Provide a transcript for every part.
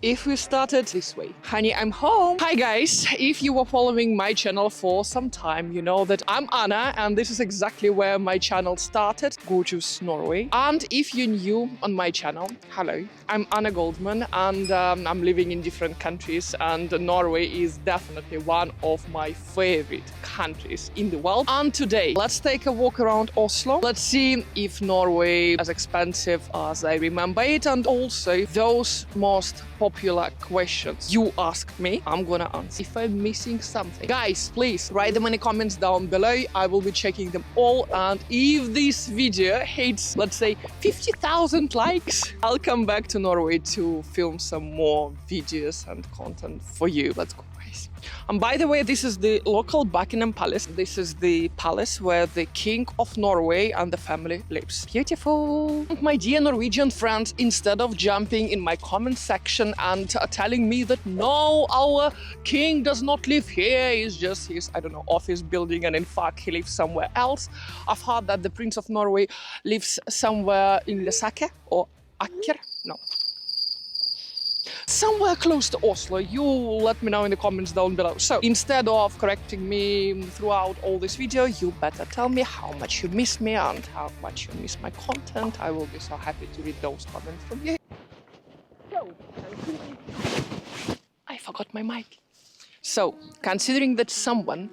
If we started this way, honey, I'm home. Hi guys, if you were following my channel for some time, you know that I'm Anna and this is exactly where my channel started, gorgeous Norway. And if you're new on my channel, hello, I'm Anna Goldman and I'm living in different countries, and Norway is definitely one of my favorite countries in the world. And today, let's take a walk around Oslo. Let's see if Norway is as expensive as I remember it, and also those most popular questions you asked me, I'm gonna answer. If I'm missing something, guys, please write them in the comments down below. I will be checking them all, and if this video hits, let's say, 50,000 likes, I'll come back to Norway to film some more videos and content for you. Let's go. And by the way, this is the local Buckingham Palace. This is the palace where the King of Norway and the family lives. Beautiful. My dear Norwegian friends, instead of jumping in my comment section and telling me that no, our king does not live here, it's just his, I don't know, office building, and in fact he lives somewhere else. I've heard that the Prince of Norway lives somewhere in Lesake or Aker. No. Somewhere close to Oslo. You let me know in the comments down below. So instead of correcting me throughout all this video, you better tell me how much you miss me and how much you miss my content. I will be so happy to read those comments from you. So, I forgot my mic. So, considering that someone,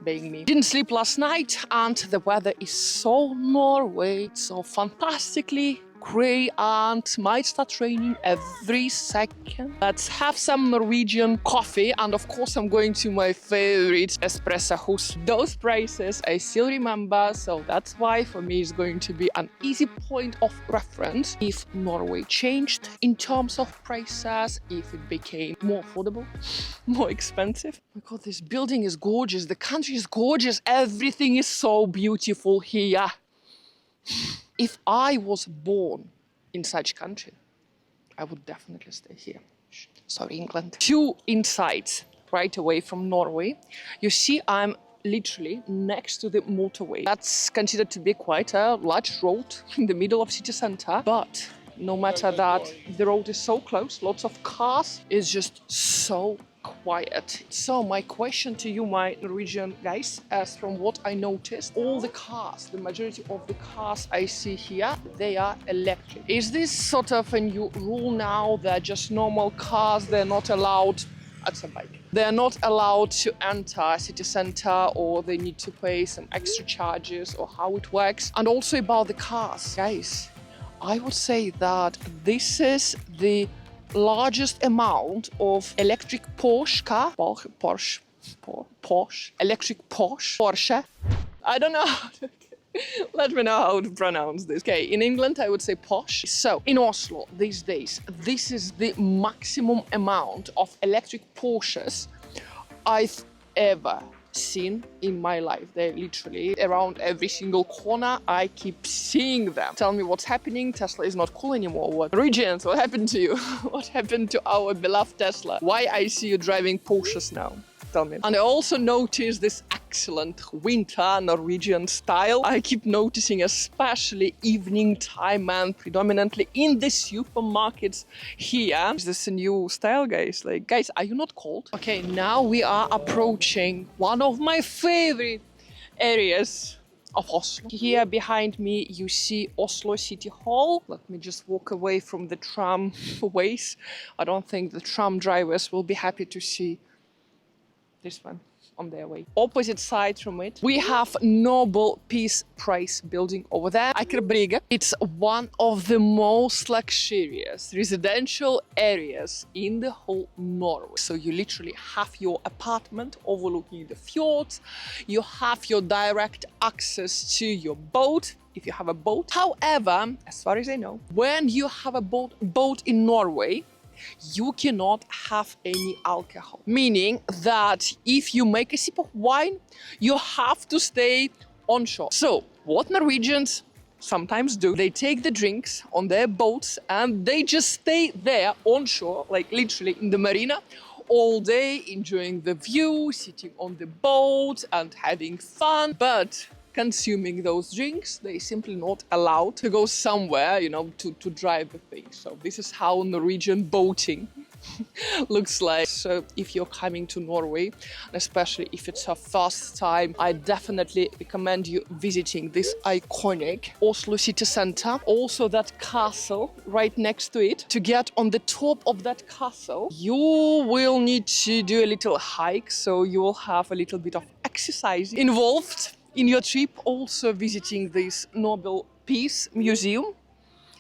being me, didn't sleep last night and the weather is so Norway, so fantastically grey and might start raining every second. Let's have some Norwegian coffee, and of course I'm going to my favorite espresso house. Those prices I still remember, so that's why for me it's going to be an easy point of reference if Norway changed in terms of prices, if it became more affordable, more expensive. Oh my god, this building is gorgeous, the country is gorgeous, everything is so beautiful here. If I was born in such country, I would definitely stay here. Sorry, England. 2 insights right away from Norway. You see, I'm literally next to the motorway. That's considered to be quite a large road in the middle of city center. But no matter that, the road is so close, lots of cars, it's just so quiet. So my question to you, my Norwegian guys, as from what I noticed, all the cars, the majority of the cars I see here, they are electric. Is this sort of a new rule now that just normal cars, they're not allowed, that's a bike, they're not allowed to enter city center, or they need to pay some extra charges, or how it works? And also about the cars, guys, I would say that this is the largest amount of electric Porsche car, electric Porsche. I don't know how to, let me know how to pronounce this. Okay, in England I would say Porsche. So in Oslo these days, this is the maximum amount of electric Porsches I've ever seen in my life. They're literally around every single corner. I keep seeing them. Tell me what's happening. Tesla is not cool anymore. What? Norwegians, what happened to you? What happened to our beloved Tesla? Why I see you driving Porsches now? Tell me. And I also noticed this excellent winter Norwegian style. I keep noticing, especially evening time and predominantly in the supermarkets here. Is this a new style, guys? Like, guys, are you not cold? Okay, now we are approaching one of my favorite areas of Oslo. Here behind me you see Oslo City Hall. Let me just walk away from the tramways. I don't think the tram drivers will be happy to see this one on their way. Opposite side from it, we have Nobel Peace Prize building over there, Aker Brygge. It's one of the most luxurious residential areas in the whole Norway. So you literally have your apartment overlooking the fjords, you have your direct access to your boat, if you have a boat. However, as far as I know, when you have a boat in Norway, you cannot have any alcohol. Meaning that if you make a sip of wine, you have to stay on shore. So what Norwegians sometimes do, they take the drinks on their boats and they just stay there on shore, like literally in the marina, all day, enjoying the view, sitting on the boat and having fun. But consuming those drinks, they simply not allowed to go somewhere, you know, to drive the thing. So this is how Norwegian boating looks like. So if you're coming to Norway, especially if it's your first time, I definitely recommend you visiting this iconic Oslo city center. Also that castle right next to it. To get on the top of that castle, you will need to do a little hike, so you will have a little bit of exercise involved in your trip. Also visiting this Nobel Peace Museum.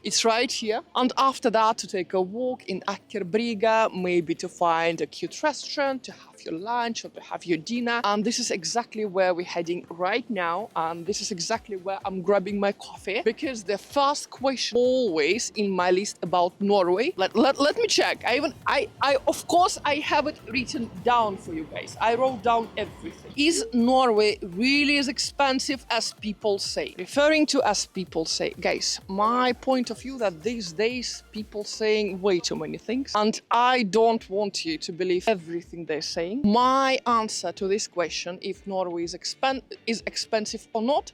It's right here. And after that, to take a walk in Akerbrygga, maybe to find a cute restaurant, to have your lunch or to have your dinner. And this is exactly where we're heading right now. And this is exactly where I'm grabbing my coffee. Because the first question always in my list about Norway, let me check. Of course, I have it written down for you guys. I wrote down everything. Is Norway really as expensive as people say? Referring to as people say, guys, my point of view that these days people saying way too many things, and I don't want you to believe everything they're saying. My answer to this question, if Norway is expensive or not,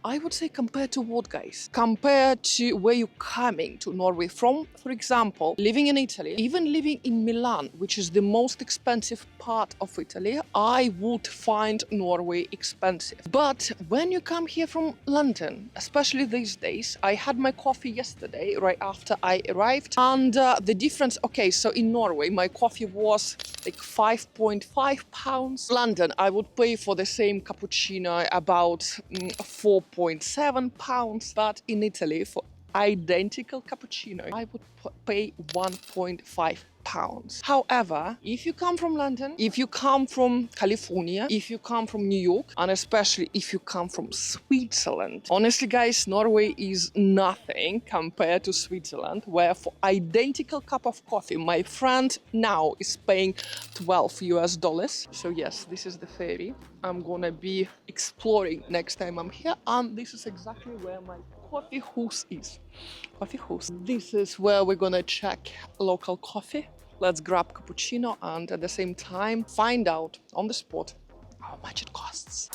I would say compared to what, guys? Compared to where you're coming to Norway from. For example, living in Italy, even living in Milan, which is the most expensive part of Italy, I would find Norway expensive. But when you come here from London, especially these days, I had my coffee yesterday, right after I arrived, and the difference, okay, so in Norway, my coffee was like 5.5 pounds. London, I would pay for the same cappuccino about 4.7 pounds, but in Italy for identical cappuccino I would pay 1.5 pounds. However, if you come from London, if you come from California, if you come from New York, and especially if you come from Switzerland, honestly guys, Norway is nothing compared to Switzerland, where for identical cup of coffee my friend now is paying $12. So yes, this is the ferry I'm gonna be exploring next time I'm here, and this is exactly where my coffee house is. Coffee house. This is where we're gonna check local coffee. Let's grab cappuccino and at the same time find out on the spot how much it costs.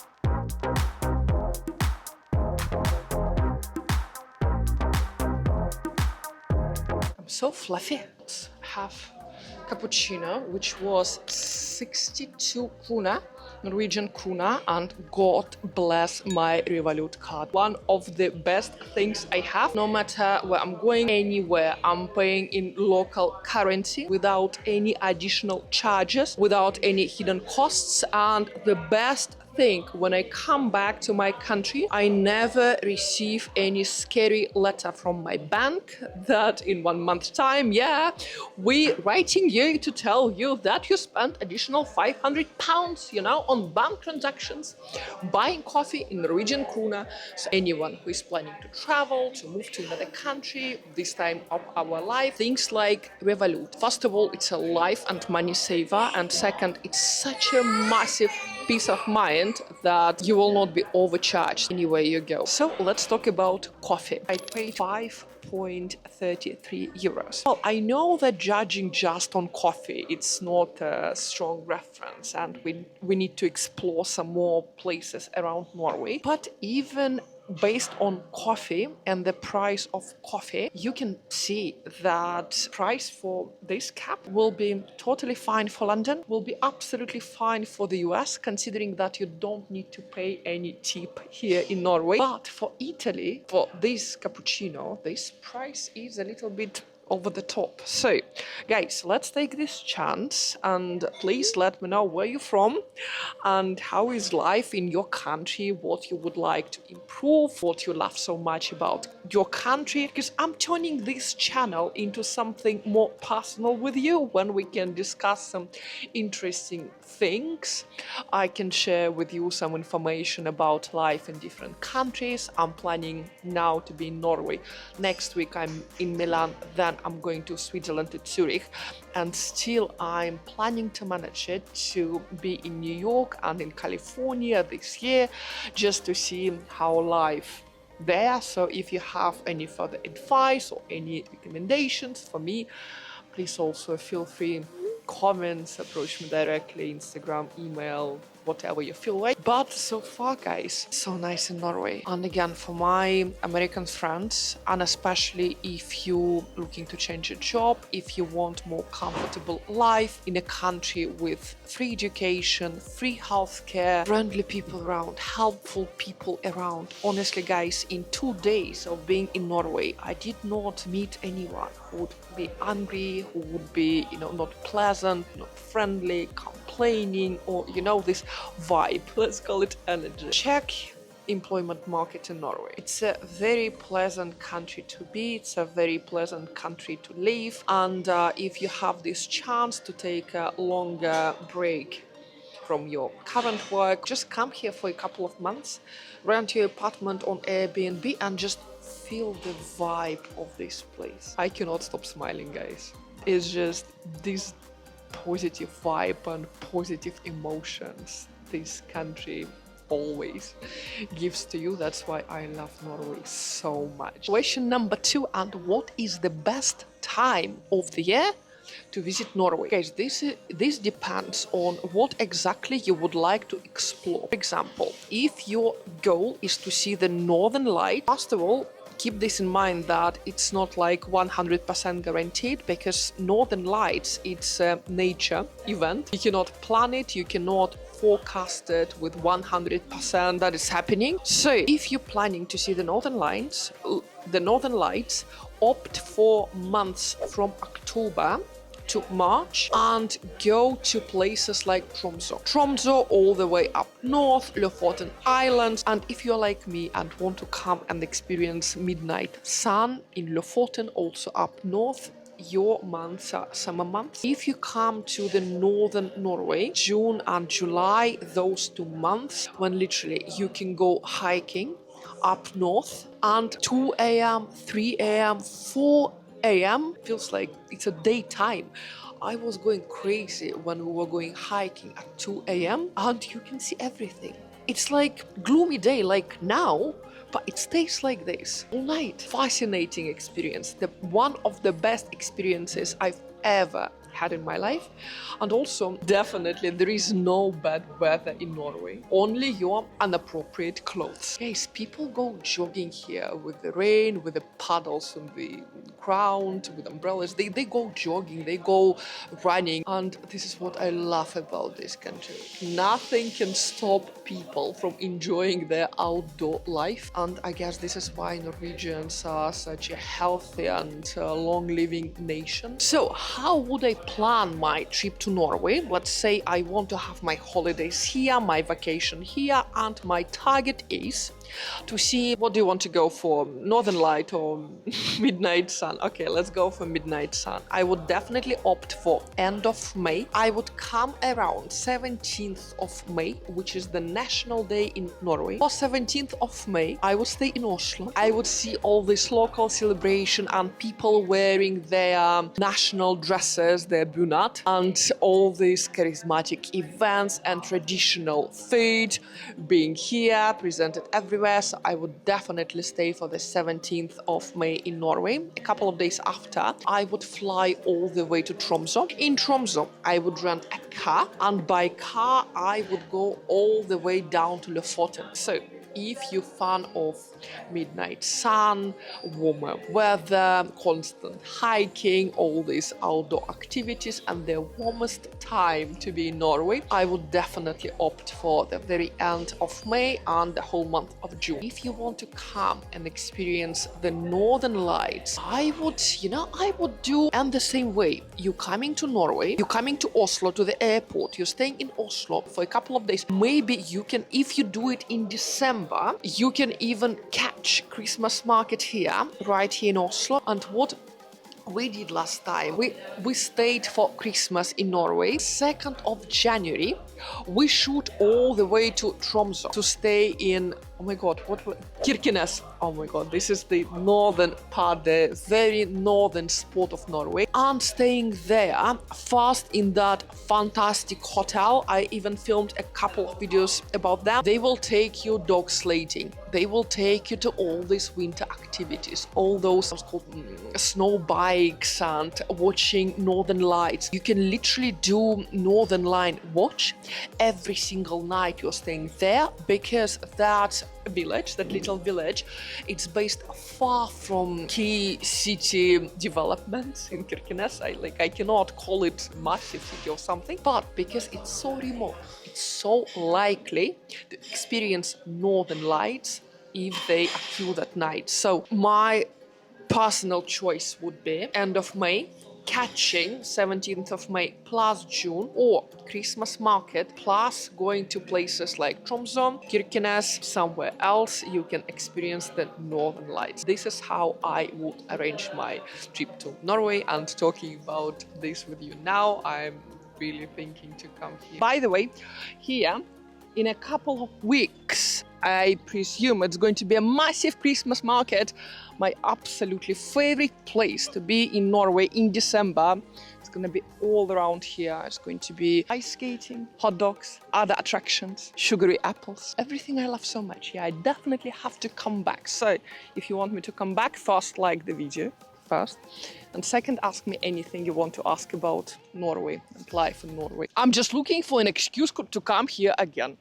I'm so fluffy. Let's have cappuccino, which was 62 krona, Norwegian krona, and God bless my Revolut card. One of the best things I have. No matter where I'm going, anywhere, I'm paying in local currency without any additional charges, without any hidden costs. And the best thing, when I come back to my country, I never receive any scary letter from my bank that in 1 month's time, yeah, we writing you to tell you that you spent additional 500 pounds, you know, on bank transactions, buying coffee in Norwegian krona. So anyone who is planning to travel, to move to another country, this time of our life, things like Revolut. First of all, it's a life and money saver, and second, it's such a massive peace of mind that you will not be overcharged anywhere you go. So let's talk about coffee. I paid 5.33 euros. Well, I know that judging just on coffee, it's not a strong reference, and we need to explore some more places around Norway. But even based on coffee and the price of coffee, you can see that price for this cup will be totally fine for London, will be absolutely fine for the US, considering that you don't need to pay any tip here in Norway. But for Italy, for this cappuccino, this price is a little bit over the top. So guys, let's take this chance and please let me know where you're from and how is life in your country, what you would like to improve, what you love so much about your country, because I'm turning this channel into something more personal with you, when we can discuss some interesting things. I can share with you some information about life in different countries. I'm planning now to be in Norway. Next week I'm in Milan, then I'm going to Switzerland, to Zurich, and still I'm planning to manage it to be in New York and in California this year, just to see how life there. So if you have any further advice or any recommendations for me, please also feel free. Comments, approach me directly, Instagram, email, whatever you feel like. But so far, guys, so nice in Norway. And again, for my American friends, and especially if you're looking to change a job, if you want more comfortable life in a country with free education, free healthcare, friendly people around, helpful people around. Honestly, guys, in 2 days of being in Norway, I did not meet anyone who would be angry, who would be, not pleasant, not friendly, complaining, or, this vibe. Let's call it energy. Check employment market in Norway. It's a very pleasant country to be. It's a very pleasant country to live. And if you have this chance to take a longer break from your current work, just come here for a couple of months, rent your apartment on Airbnb, and just feel the vibe of this place. I cannot stop smiling, guys. It's just this positive vibe and positive emotions this country always gives to you. That's why I love Norway so much. Question number 2, and what is the best time of the year to visit Norway? Guys, this depends on what exactly you would like to explore. For example, if your goal is to see the northern light, first of all, keep this in mind that it's not like 100% guaranteed, because Northern Lights, it's a nature event. You cannot plan it, you cannot forecast it with 100% that is happening. So if you're planning to see the Northern Lights, opt for months from October to March and go to places like Tromsø all the way up north, Lofoten Islands. And if you're like me and want to come and experience midnight sun in Lofoten, also up north, your months are summer months. If you come to the northern Norway, June and July, those 2 months when literally you can go hiking up north, and 2 a.m., 3 a.m., 4 a.m. feels like it's a daytime. I was going crazy when we were going hiking at 2 a.m. and you can see everything. It's like gloomy day like now, but it stays like this all night. Fascinating experience. One of the best experiences I've ever had in my life. And also, definitely, there is no bad weather in Norway, only your inappropriate clothes. Guys, people go jogging here with the rain, with the puddles on the ground, with umbrellas. They go jogging, they go running. And this is what I love about this country. Nothing can stop people from enjoying their outdoor life. And I guess this is why Norwegians are such a healthy and long-living nation. So how would I plan my trip to Norway? Let's say I want to have my holidays here, my vacation here, and my target is to see, what do you want to go for? Northern light or midnight sun? Okay, let's go for midnight sun. I would definitely opt for end of May. I would come around 17th of May, which is the national day in Norway. For 17th of May, I would stay in Oslo. I would see all this local celebration and people wearing their national dresses, their bunad, and all these charismatic events and traditional food being here, presented everywhere. So I would definitely stay for the 17th of May in Norway. A couple of days after, I would fly all the way to Tromsø. In Tromsø, I would rent a car, and by car, I would go all the way down to Lofoten. So if you're fan of midnight sun, warmer weather, constant hiking, all these outdoor activities, and the warmest time to be in Norway, I would definitely opt for the very end of May and the whole month of June. If you want to come and experience the northern lights, I would do and the same way. You're coming to Norway, you're coming to Oslo, to the airport, you're staying in Oslo for a couple of days. Maybe you can, if you do it in December, you can even catch Christmas market here, right here in Oslo. And what we did last time, we stayed for Christmas in Norway. 2nd of January, we shoot all the way to Tromsø to stay in Oh my God, Kirkenes. Oh my God, this is the northern part, the very northern spot of Norway. I'm staying there first in that fantastic hotel. I even filmed a couple of videos about that. They will take you dog sledding. They will take you to all these winter activities, all those called snow bikes and watching northern lights. You can literally do northern line watch every single night you're staying there, because that village, that little village, it's based far from key city developments in Kirkenes. I cannot call it massive city or something, but because it's so remote, it's so likely to experience northern lights if they occur at night. So my personal choice would be end of May, catching 17th of May plus June, or Christmas market plus going to places like Tromsø, Kirkenes, somewhere else you can experience the northern lights. This is how I would arrange my trip to Norway, and talking about this with you now, I'm really thinking to come here. By the way, here in a couple of weeks, I presume it's going to be a massive Christmas market. My absolutely favorite place to be in Norway in December. It's going to be all around here. It's going to be ice skating, hot dogs, other attractions, sugary apples, everything I love so much. Yeah, I definitely have to come back. So if you want me to come back, first like the video first, and second, ask me anything you want to ask about Norway and life in Norway. I'm just looking for an excuse to come here again.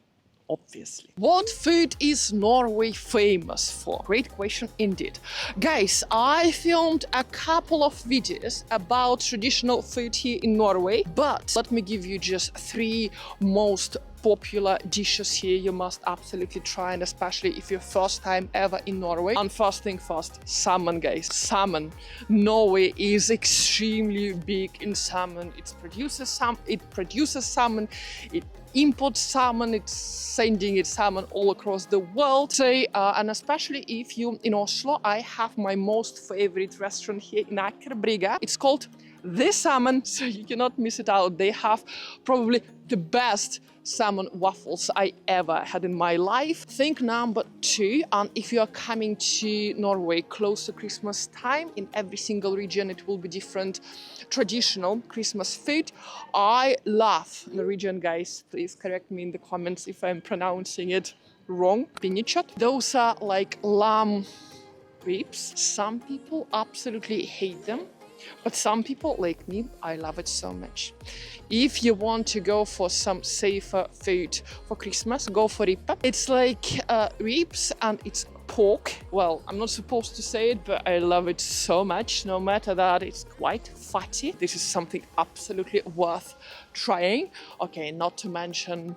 Obviously. What food is Norway famous for? Great question indeed. Guys, I filmed a couple of videos about traditional food here in Norway, but let me give you just 3 most popular dishes here you must absolutely try, and especially if you're first time ever in Norway. And first thing first, salmon, guys. Salmon. Norway is extremely big in salmon. It produces salmon, it imports salmon, it's sending its salmon all across the world. And especially if you in Oslo, I have my most favorite restaurant here in Aker Brygge. It's called The Salmon, so you cannot miss it out. They have probably the best salmon waffles I ever had in my life. Think number 2, and if you are coming to Norway close to Christmas time, in every single region it will be different traditional Christmas food. I love Norwegian, guys. Please correct me in the comments if I'm pronouncing it wrong. Pinnekjøtt. Those are like lamb ribs. Some people absolutely hate them, but some people like me, I love it so much. If you want to go for some safer food for Christmas, go for ribbe. It's like ribs and it's pork. Well, I'm not supposed to say it, but I love it so much. No matter that it's quite fatty, this is something absolutely worth trying. Okay, not to mention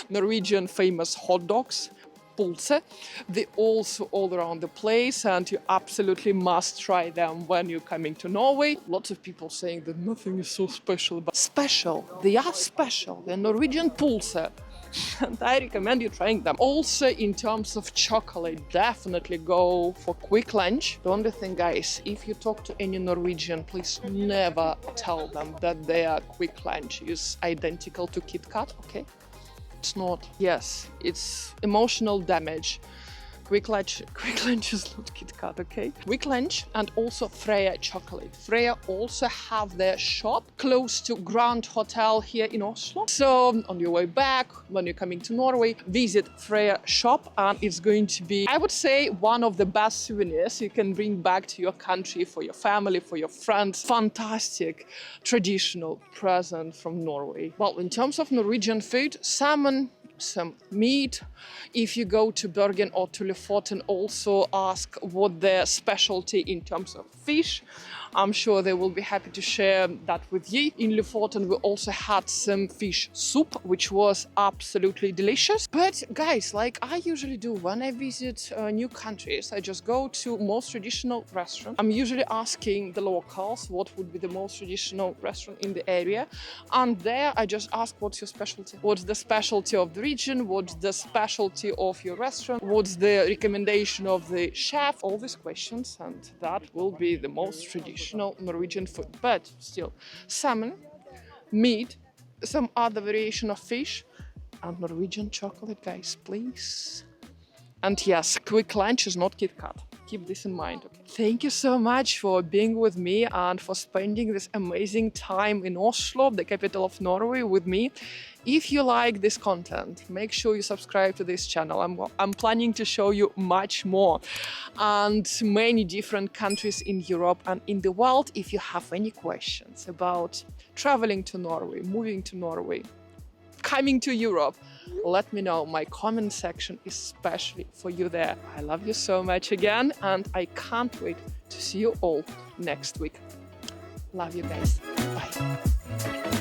Norwegian famous hot dogs. Pulse. They're also all around the place, and you absolutely must try them when you're coming to Norway. Lots of people saying that nothing is so special, but special. They are special. They're Norwegian pulse. And I recommend you trying them. Also, in terms of chocolate, definitely go for quick lunch. The only thing, guys, if you talk to any Norwegian, please never tell them that their quick lunch is identical to Kit Kat, okay? It's not. Yes, it's emotional damage. Quick lunch is not Kit Kat, okay? Quick lunch and also Freya chocolate. Freya also have their shop close to Grand Hotel here in Oslo. So on your way back, when you're coming to Norway, visit Freya shop, and it's going to be, I would say, one of the best souvenirs you can bring back to your country, for your family, for your friends. Fantastic traditional present from Norway. Well, in terms of Norwegian food, salmon, some meat. If you go to Bergen or to Lofoten, also ask what their specialty in terms of fish. I'm sure they will be happy to share that with you. In Lofoten, we also had some fish soup, which was absolutely delicious. But guys, like I usually do when I visit new countries, I just go to most traditional restaurant. I'm usually asking the locals what would be the most traditional restaurant in the area. And there I just ask, what's your specialty? What's the specialty of the region? What's the specialty of your restaurant? What's the recommendation of the chef? All these questions, and that will be the most traditional Norwegian food. But still, salmon, meat, some other variation of fish, and Norwegian chocolate, guys, please. And yes, quick lunch is not Kit Kat. Keep this in mind. Okay. Thank you so much for being with me and for spending this amazing time in Oslo, the capital of Norway, with me. If you like this content, make sure you subscribe to this channel. I'm planning to show you much more and many different countries in Europe and in the world. If you have any questions about traveling to Norway, moving to Norway, coming to Europe, let me know. My comment section is especially for you there. I love you so much again, and I can't wait to see you all next week. Love you guys. Bye.